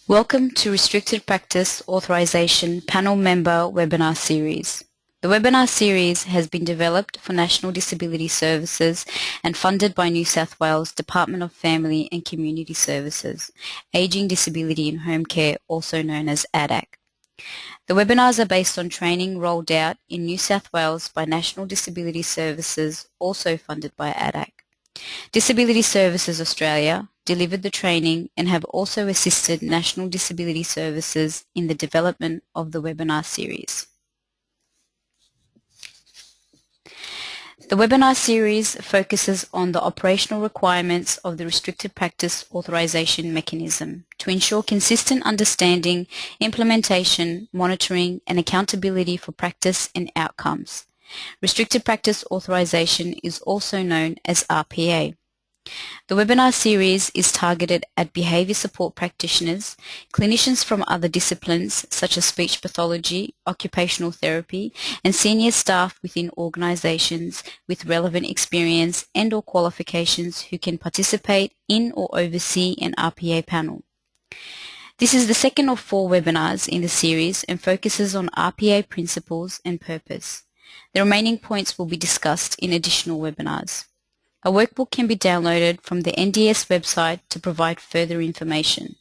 Welcome to Restricted Practice Authorisation Panel Member Webinar Series. The webinar series has been developed for National Disability Services and funded by New South Wales Department of Family and Community Services, Ageing, Disability and Home Care, also known as ADAC. The webinars are based on training rolled out in New South Wales by National Disability Services, also funded by ADAC. Disability Services Australia delivered the training and have also assisted National Disability Services in the development of the webinar series. The webinar series focuses on the operational requirements of the Restricted Practice Authorisation mechanism to ensure consistent understanding, implementation, monitoring and accountability for practice and outcomes. Restricted Practice Authorisation is also known as RPA. The webinar series is targeted at behaviour support practitioners, clinicians from other disciplines such as speech pathology, occupational therapy, and senior staff within organisations with relevant experience and/or qualifications who can participate in or oversee an RPA panel. This is the second of 4 webinars in the series and focuses on RPA principles and purpose. The remaining points will be discussed in additional webinars. A workbook can be downloaded from the NDS website to provide further information.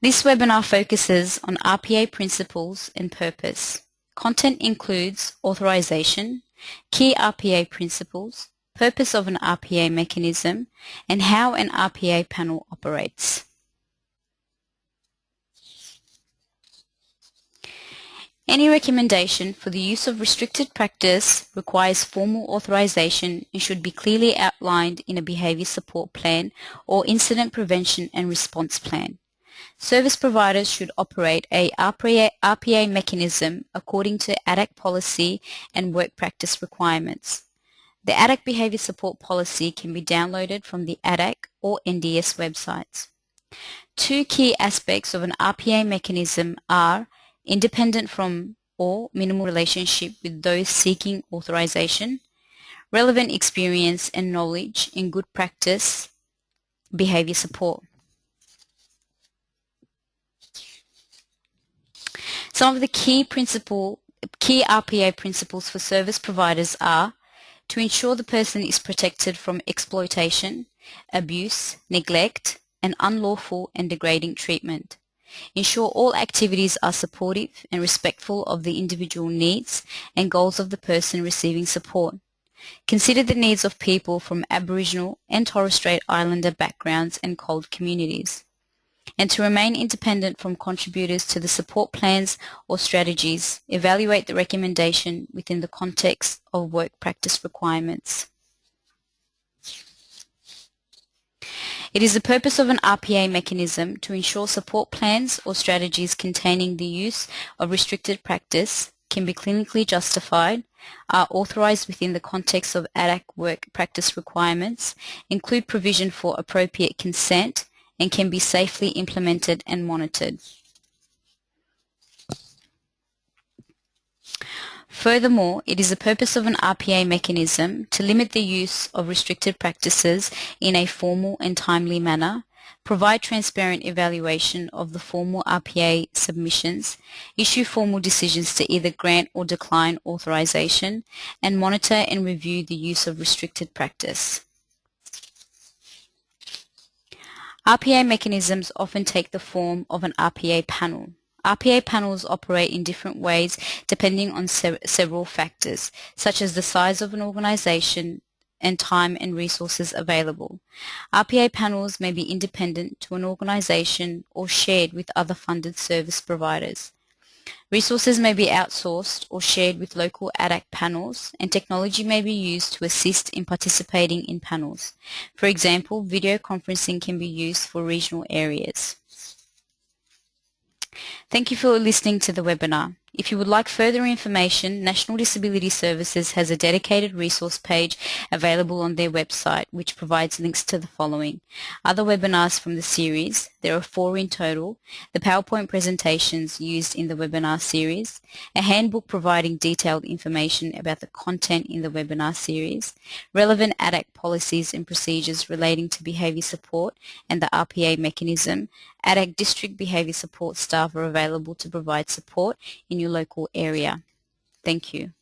This webinar focuses on RPA principles and purpose. Content includes authorization, key RPA principles, purpose of an RPA mechanism, and how an RPA panel operates. Any recommendation for the use of restricted practice requires formal authorization and should be clearly outlined in a behaviour support plan or incident prevention and response plan. Service providers should operate a RPA mechanism according to ADAC policy and work practice requirements. The ADAC behaviour support policy can be downloaded from the ADAC or NDS websites. 2 key aspects of an RPA mechanism are independent from or minimal relationship with those seeking authorization, relevant experience and knowledge in good practice behavior support. Some of the key RPA principles for service providers are to ensure the person is protected from exploitation, abuse, neglect, and unlawful and degrading treatment. Ensure all activities are supportive and respectful of the individual needs and goals of the person receiving support. Consider the needs of people from Aboriginal and Torres Strait Islander backgrounds and COLD communities. And to remain independent from contributors to the support plans or strategies, evaluate the recommendation within the context of work practice requirements. It is the purpose of an RPA mechanism to ensure support plans or strategies containing the use of restricted practice can be clinically justified, are authorised within the context of ADAC work practice requirements, include provision for appropriate consent, and can be safely implemented and monitored. Furthermore, it is the purpose of an RPA mechanism to limit the use of restricted practices in a formal and timely manner, provide transparent evaluation of the formal RPA submissions, issue formal decisions to either grant or decline authorization, and monitor and review the use of restricted practice. RPA mechanisms often take the form of an RPA panel. RPA panels operate in different ways depending on several factors, such as the size of an organisation and time and resources available. RPA panels may be independent to an organisation or shared with other funded service providers. Resources may be outsourced or shared with local ADAC panels, and technology may be used to assist in participating in panels. For example, video conferencing can be used for regional areas. Thank you for listening to the webinar. If you would like further information, National Disability Services has a dedicated resource page available on their website which provides links to the following: other webinars from the series, there are 4 in total, the PowerPoint presentations used in the webinar series, a handbook providing detailed information about the content in the webinar series, relevant ADAC policies and procedures relating to behaviour support and the RPA mechanism. ADAC District Behaviour Support staff are available to provide support in your local area. Thank you.